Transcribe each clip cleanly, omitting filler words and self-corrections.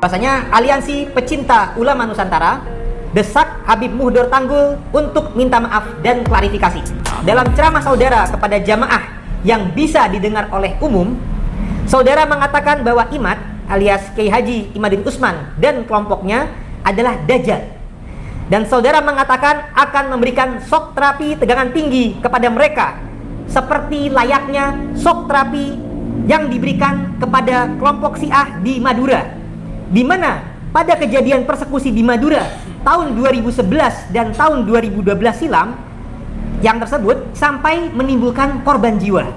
Bahasanya Aliansi Pecinta Ulama Nusantara desak Habib Muhdor Tanggul untuk minta maaf dan klarifikasi. Dalam ceramah saudara kepada jamaah yang bisa didengar oleh umum, saudara mengatakan bahwa Imad alias Kiai Haji Imadin Usman dan kelompoknya adalah Dajjal. Dan saudara mengatakan akan memberikan shock terapi tegangan tinggi kepada mereka, seperti layaknya shock terapi yang diberikan kepada kelompok Syiah di Madura, di mana pada kejadian persekusi di Madura tahun 2011 dan tahun 2012 silam, yang tersebut sampai menimbulkan korban jiwa.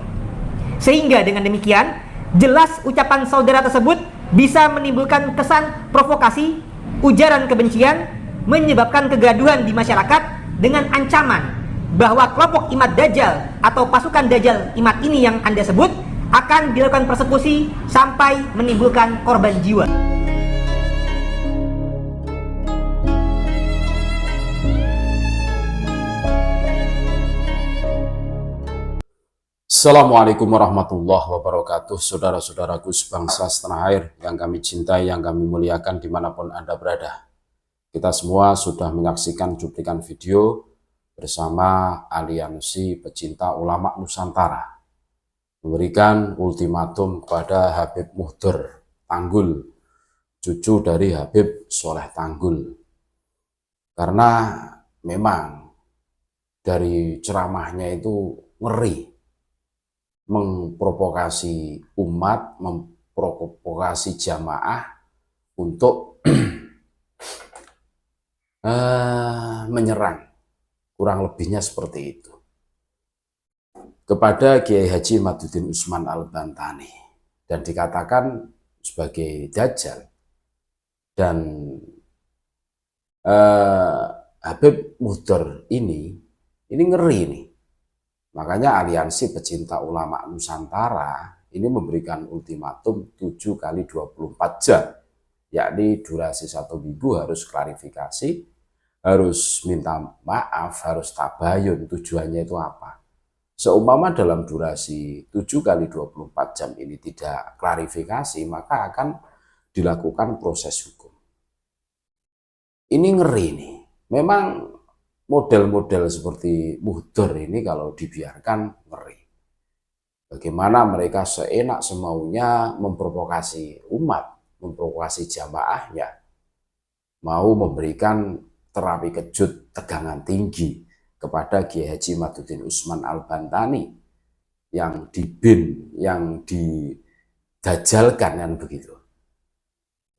Sehingga dengan demikian, jelas ucapan saudara tersebut bisa menimbulkan kesan provokasi, ujaran kebencian, menyebabkan kegaduhan di masyarakat dengan ancaman bahwa kelompok Imad Dajjal atau pasukan Dajjal Imad ini yang Anda sebut akan dilakukan persekusi sampai menimbulkan korban jiwa. Assalamualaikum warahmatullahi wabarakatuh. Saudara-saudaraku sebangsa setanah air yang kami cintai, yang kami muliakan dimanapun Anda berada. Kita semua sudah menyaksikan cuplikan video bersama Aliansi Pecinta Ulama Nusantara memberikan ultimatum kepada Habib Muhdor Tanggul, cucu dari Habib Soleh Tanggul. Karena memang dari ceramahnya itu ngeri, memprovokasi umat, memprovokasi jamaah untuk menyerang, kurang lebihnya seperti itu, kepada Kiai Haji Imadin Usman Al-Bantani, dan dikatakan sebagai Dajjal. Dan Habib Muhdor ini ngeri nih. Makanya Aliansi Pecinta Ulama Nusantara ini memberikan ultimatum 7 kali 24 jam, yakni durasi 1 minggu harus klarifikasi, harus minta maaf, harus tabayun. Tujuannya itu apa? Seumpama dalam durasi 7 kali 24 jam ini tidak klarifikasi, maka akan dilakukan proses hukum. Ini ngeri nih. Memang model-model seperti Muhdor ini kalau dibiarkan ngeri. Bagaimana mereka seenak semaunya memprovokasi umat, memprovokasi jamaahnya, mau memberikan terapi kejut tegangan tinggi kepada Kiai Haji Imadin Usman Al-Bantani yang dibin, yang didajalkan, kan begitu.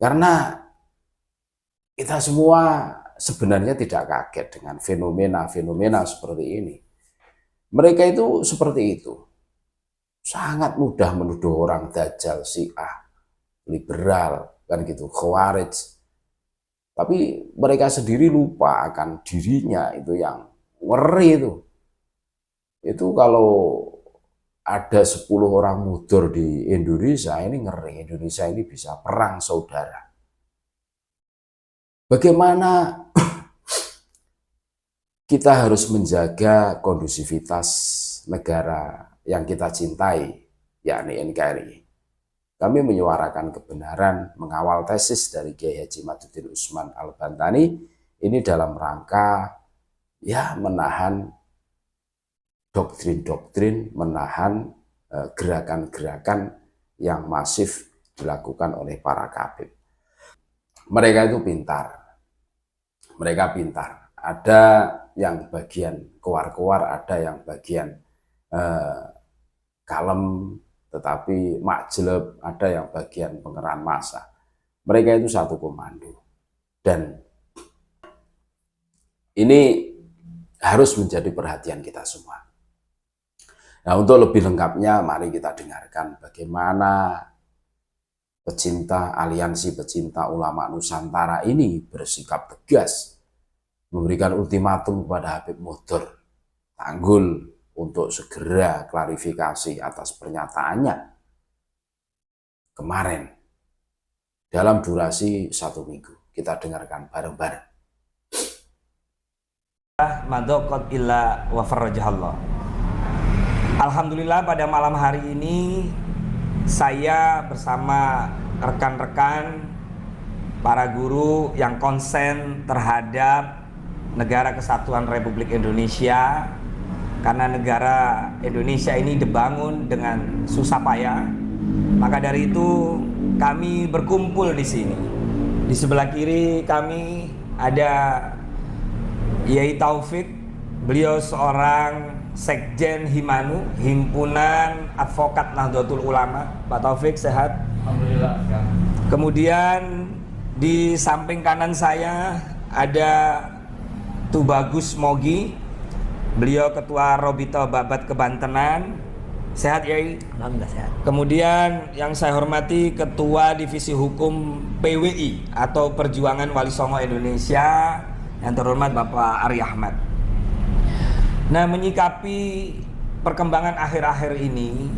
Karena kita semua sebenarnya tidak kaget dengan fenomena-fenomena seperti ini. Mereka itu seperti itu. Sangat mudah menuduh orang Dajjal, Syiah, liberal, kan gitu, Khawarij. Tapi mereka sendiri lupa akan dirinya, itu yang ngeri itu. Itu kalau ada 10 orang Muhdor di Indonesia, ini ngeri. Indonesia ini bisa perang saudara. Bagaimana kita harus menjaga kondusivitas negara yang kita cintai, yakni NKRI. Kami menyuarakan kebenaran, mengawal tesis dari Kiai Haji Imadin Usman Al-Bantani ini dalam rangka menahan doktrin-doktrin, menahan gerakan-gerakan yang masif dilakukan oleh para kabir. Mereka itu pintar. Mereka pintar. Ada yang bagian keluar-keluar, ada yang bagian kalem, tetapi makjeleb, ada yang bagian pengerahan massa. Mereka itu satu komando. Dan ini harus menjadi perhatian kita semua. Nah, untuk lebih lengkapnya, mari kita dengarkan bagaimana Aliansi Pecinta Ulama Nusantara ini bersikap tegas, memberikan ultimatum kepada Habib Muhdor Tanggul untuk segera klarifikasi atas pernyataannya kemarin dalam durasi 1 minggu. Kita dengarkan bareng-bareng. Alhamdulillah, pada malam hari ini saya bersama rekan-rekan para guru yang konsen terhadap negara kesatuan Republik Indonesia, karena negara Indonesia ini dibangun dengan susah payah. Maka dari itu kami berkumpul di sini. Di sebelah kiri kami ada Yai Taufik, beliau seorang Sekjen Himanu, Himpunan Advokat Nahdlatul Ulama. Pak Taufik sehat? Alhamdulillah. Kemudian di samping kanan saya ada Tubagus Mogi, beliau Ketua Robito Babat Kebantenan. Sehat Yai? Alhamdulillah sehat. Kemudian yang saya hormati Ketua Divisi Hukum PWI atau Perjuangan Wali Songo Indonesia, yang terhormat Bapak Ari Ahmad. Nah, menyikapi perkembangan akhir-akhir ini,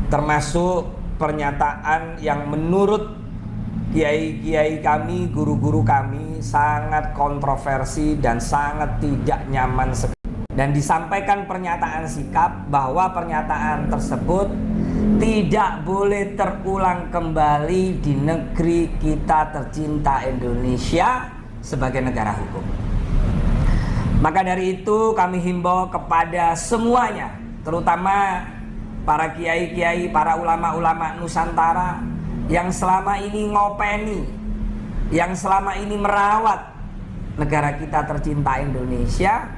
termasuk pernyataan yang menurut kiai-kiai kami, guru-guru kami sangat kontroversi dan sangat tidak nyaman sekali. Dan disampaikan pernyataan sikap bahwa pernyataan tersebut tidak boleh terulang kembali di negeri kita tercinta Indonesia sebagai negara hukum. Maka dari itu kami himbau kepada semuanya, terutama para kiai-kiai, para ulama-ulama Nusantara yang selama ini ngopeni, yang selama ini merawat negara kita tercinta Indonesia,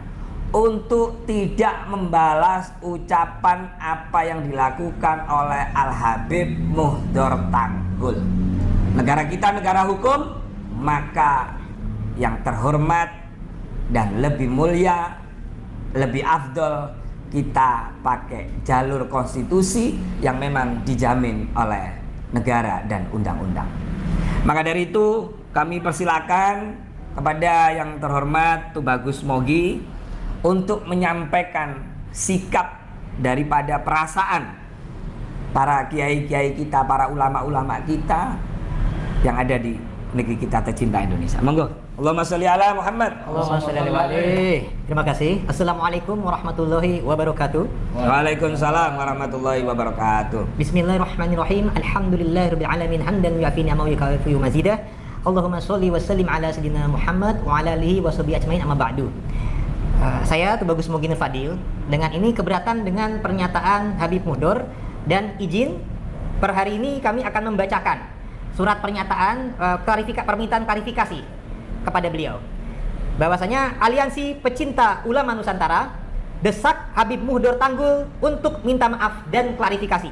untuk tidak membalas ucapan apa yang dilakukan oleh Al-Habib Muhdor Tanggul. Negara kita negara hukum, maka yang terhormat dan lebih mulia, lebih afdol kita pakai jalur konstitusi yang memang dijamin oleh negara dan undang-undang. Maka dari itu kami persilakan kepada yang terhormat Tubagus Mogi untuk menyampaikan sikap daripada perasaan para kiai-kiai kita, para ulama-ulama kita yang ada di negeri kita tercinta Indonesia. Monggo. Allahumma sholli ala Muhammad. Allahumma sholli alaihi. Terima kasih. Assalamualaikum warahmatullahi wabarakatuh. Waalaikumsalam warahmatullahi wabarakatuh. Bismillahirrahmanirrahim. Alhamdulillahirabbil alamin hamdan yu'afi ni'amahu wa yukafi'u mazidah. Allahumma sholli wa sallim ala sayyidina Muhammad wa ala alihi wa sahbihi ajmain, amma ba'du. Saya Tubagus Mogin Fadil. Dengan ini keberatan dengan pernyataan Habib Muhdor, dan izin per hari ini kami akan membacakan surat pernyataan permintaan klarifikasi kepada beliau. Bahwasanya Aliansi Pecinta Ulama Nusantara desak Habib Muhdor Tanggul untuk minta maaf dan klarifikasi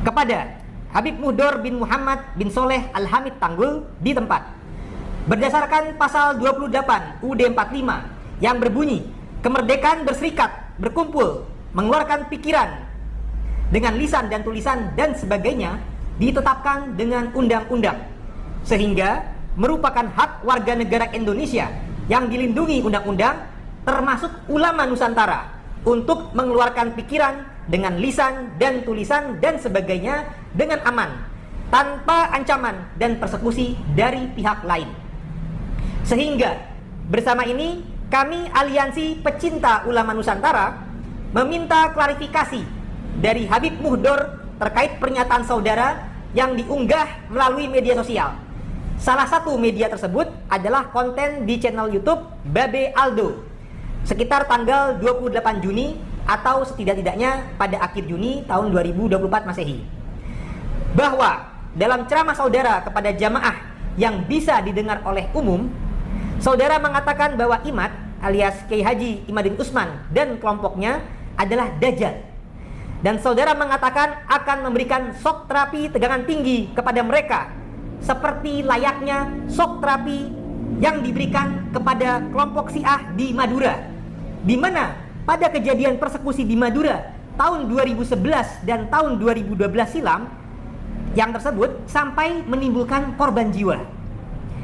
kepada Habib Muhdor bin Muhammad bin Soleh Al-Hamid Tanggul di tempat. Berdasarkan pasal 28 UUD 45 yang berbunyi kemerdekaan berserikat, berkumpul, mengeluarkan pikiran dengan lisan dan tulisan dan sebagainya ditetapkan dengan undang-undang, sehingga merupakan hak warga negara Indonesia yang dilindungi undang-undang, termasuk ulama Nusantara, untuk mengeluarkan pikiran dengan lisan dan tulisan dan sebagainya dengan aman, tanpa ancaman dan persekusi dari pihak lain. Sehingga bersama ini kami Aliansi Pecinta Ulama Nusantara meminta klarifikasi dari Habib Muhdor terkait pernyataan saudara yang diunggah melalui media sosial. Salah satu media tersebut adalah konten di channel YouTube Babe Aldo sekitar tanggal 28 Juni atau setidak-tidaknya pada akhir Juni tahun 2024 Masehi. Bahwa dalam ceramah saudara kepada jamaah yang bisa didengar oleh umum, saudara mengatakan bahwa Imad alias Kiai Haji Imadin Usman dan kelompoknya adalah Dajjal. Dan saudara mengatakan akan memberikan shock terapi tegangan tinggi kepada mereka, seperti layaknya shock terapi yang diberikan kepada kelompok Syiah di Madura, di mana pada kejadian persekusi di Madura tahun 2011 dan tahun 2012 silam, yang tersebut sampai menimbulkan korban jiwa.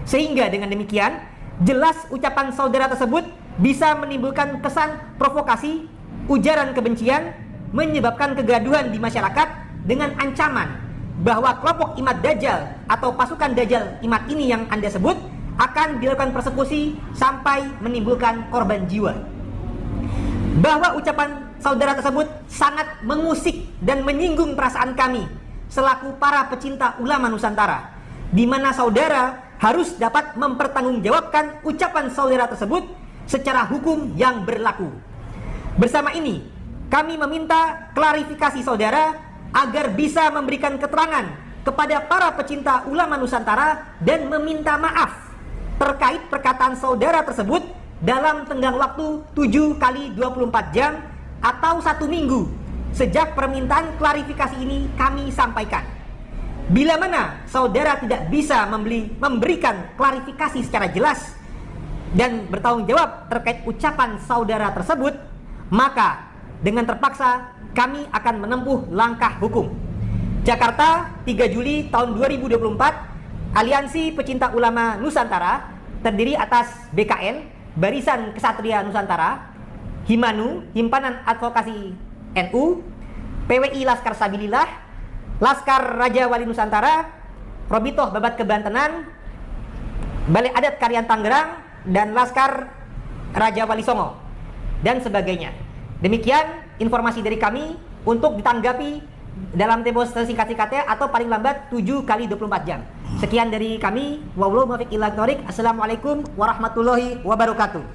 Sehingga dengan demikian jelas ucapan saudara tersebut bisa menimbulkan kesan provokasi, ujaran kebencian, menyebabkan kegaduhan di masyarakat dengan ancaman bahwa kelompok Imad Dajjal atau pasukan Dajjal Imad ini yang Anda sebut akan dilakukan persekusi sampai menimbulkan korban jiwa. Bahwa ucapan saudara tersebut sangat mengusik dan menyinggung perasaan kami selaku para pecinta ulama Nusantara, di mana saudara harus dapat mempertanggungjawabkan ucapan saudara tersebut secara hukum yang berlaku. Bersama ini, kami meminta klarifikasi saudara agar bisa memberikan keterangan kepada para pecinta ulama Nusantara dan meminta maaf terkait perkataan saudara tersebut dalam tenggang waktu 7 kali 24 jam atau 1 minggu sejak permintaan klarifikasi ini kami sampaikan. Bila mana saudara tidak bisa memberikan klarifikasi secara jelas dan bertanggung jawab terkait ucapan saudara tersebut, maka dengan terpaksa kami akan menempuh langkah hukum. Jakarta, 3 Juli tahun 2024, Aliansi Pecinta Ulama Nusantara terdiri atas BKN, Barisan Kesatria Nusantara, Himanu, Himpunan Advokasi NU, PWI Laskar Sabilillah, Laskar Raja Wali Nusantara, Robitoh Babat Kebantenan, Balai Adat Karian Tangerang, dan Laskar Raja Wali Songo, dan sebagainya. Demikian informasi dari kami untuk ditanggapi dalam tempo sesingkat-singkatnya atau paling lambat 7 kali 24 jam. Sekian dari kami. Wallahu muwaffiq ila thoriq. Assalamualaikum warahmatullahi wabarakatuh.